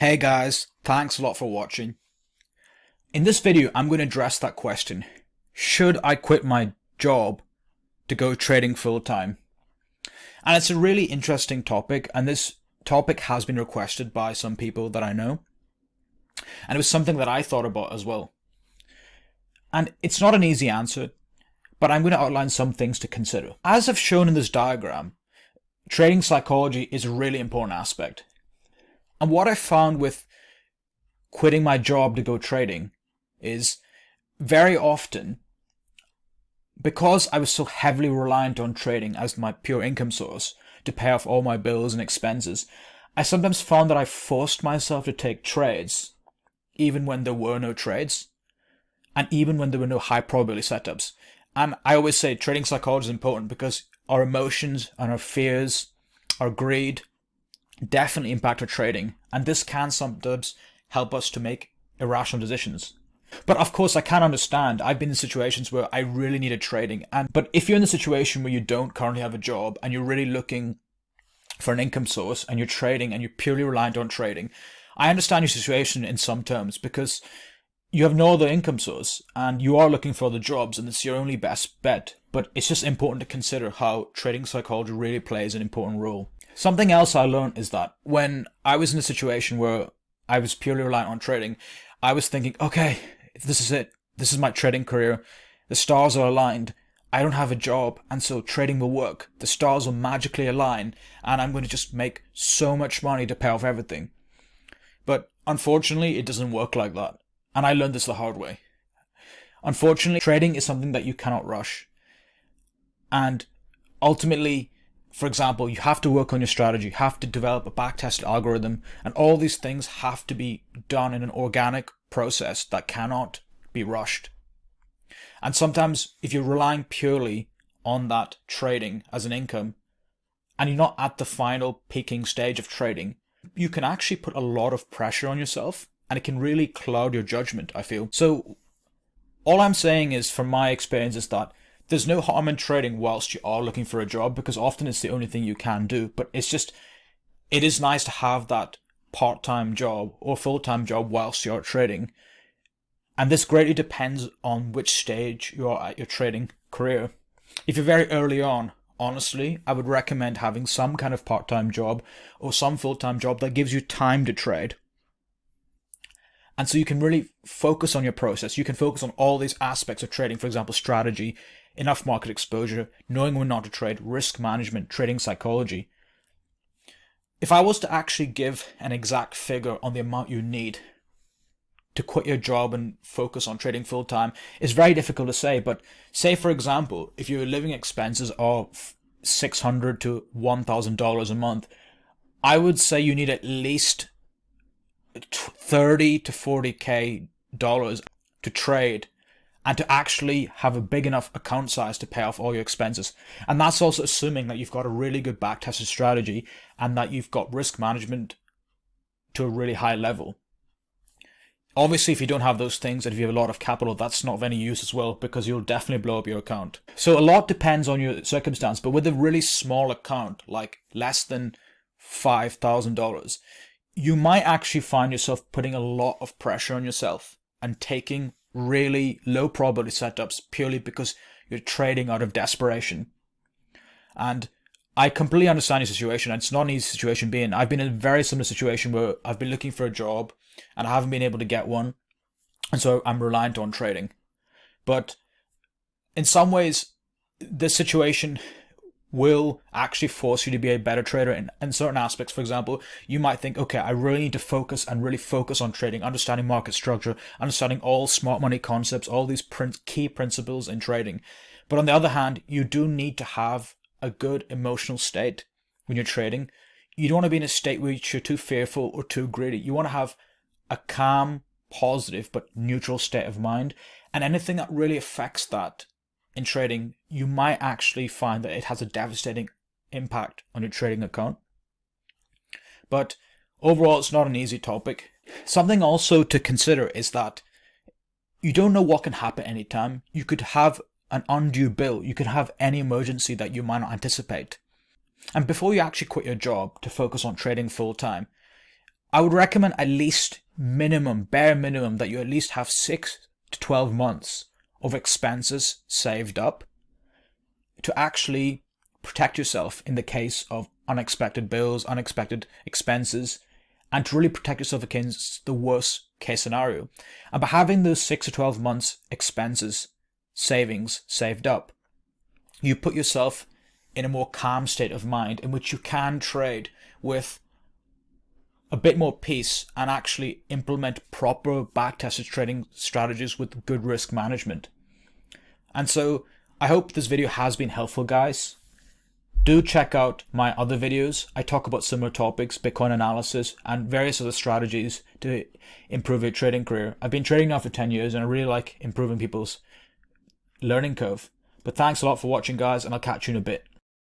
Hey guys, thanks a lot for watching. In this video, I'm going to address that question. Should I quit my job to go trading full time? And it's a really interesting topic, and this topic has been requested by some people that I know. And it was something that I thought about as well. And it's not an easy answer, but I'm going to outline some things to consider. As I've shown in this diagram, trading psychology is a really important aspect. And what I found with quitting my job to go trading is very often, because I was so heavily reliant on trading as my pure income source to pay off all my bills and expenses, I sometimes found that I forced myself to take trades even when there were no trades and even when there were no high probability setups. And I always say trading psychology is important because our emotions and our fears, our greed, definitely impact our trading, and this can sometimes help us to make irrational decisions. But of course, I can understand. I've been in situations where I really needed trading, but if you're in the situation where you don't currently have a job and you're really looking for an income source and you're trading and you're purely reliant on trading, I understand your situation in some terms because you have no other income source and you are looking for other jobs and it's your only best bet. But it's just important to consider how trading psychology really plays an important role. Something else I learned is that when I was in a situation where I was purely reliant on trading, I was thinking, okay, this is it. This is my trading career. The stars are aligned. I don't have a job, and so trading will work. The stars will magically align, and I'm going to just make so much money to pay off everything. But unfortunately, it doesn't work like that. And I learned this the hard way. Unfortunately, trading is something that you cannot rush. And ultimately, for example, you have to work on your strategy, you have to develop a backtested algorithm, and all these things have to be done in an organic process that cannot be rushed. And sometimes if you're relying purely on that trading as an income, and you're not at the final peaking stage of trading, you can actually put a lot of pressure on yourself, and it can really cloud your judgment, I feel. So all I'm saying is, from my experience, is that there's no harm in trading whilst you are looking for a job, because often it's the only thing you can do. But it is nice to have that part-time job or full-time job whilst you're trading. And this greatly depends on which stage you are at your trading career. If you're very early on, honestly, I would recommend having some kind of part-time job or some full-time job that gives you time to trade. And so you can really focus on your process. You can focus on all these aspects of trading, for example, strategy, enough market exposure, knowing when not to trade, risk management, trading psychology. If I was to actually give an exact figure on the amount you need to quit your job and focus on trading full time, it's very difficult to say. But say, for example, if your living expenses are $600 to $1,000 a month, I would say you need at least 30 to 40k dollars to trade and to actually have a big enough account size to pay off all your expenses. And that's also assuming that you've got a really good backtested strategy and that you've got risk management to a really high level. Obviously, if you don't have those things and if you have a lot of capital, that's not of any use as well, because you'll definitely blow up your account. So a lot depends on your circumstance, but with a really small account, like less than $5,000, you might actually find yourself putting a lot of pressure on yourself and taking really low probability setups purely because you're trading out of desperation. And I completely understand your situation, and it's not an easy situation to be in. I've been in a very similar situation where I've been looking for a job and I haven't been able to get one, and so I'm reliant on trading. But in some ways, this situation will actually force you to be a better trader in certain aspects. For example, you might think, okay, I really need to focus and really focus on trading, understanding market structure, understanding all smart money concepts, all these key principles in trading. But on the other hand, you do need to have a good emotional state when you're trading. You don't want to be in a state where you're too fearful or too greedy. You want to have a calm, positive, but neutral state of mind. And anything that really affects that in trading, you might actually find that it has a devastating impact on your trading account. But overall, it's not an easy topic. Something also to consider is that you don't know what can happen anytime. You could have an undue bill. You could have any emergency that you might not anticipate. And before you actually quit your job to focus on trading full time, I would recommend at least bare minimum, that you at least have 6 to 12 months of expenses saved up to actually protect yourself in the case of unexpected bills, unexpected expenses, and to really protect yourself against the worst case scenario. And by having those 6 to 12 months expenses savings saved up, you put yourself in a more calm state of mind in which you can trade with a bit more peace and actually implement proper backtested trading strategies with good risk management. And so I hope this video has been helpful, guys. Do check out my other videos. I talk about similar topics, Bitcoin analysis, and various other strategies to improve your trading career. I've been trading now for 10 years and I really like improving people's learning curve. But thanks a lot for watching, guys, and I'll catch you in a bit.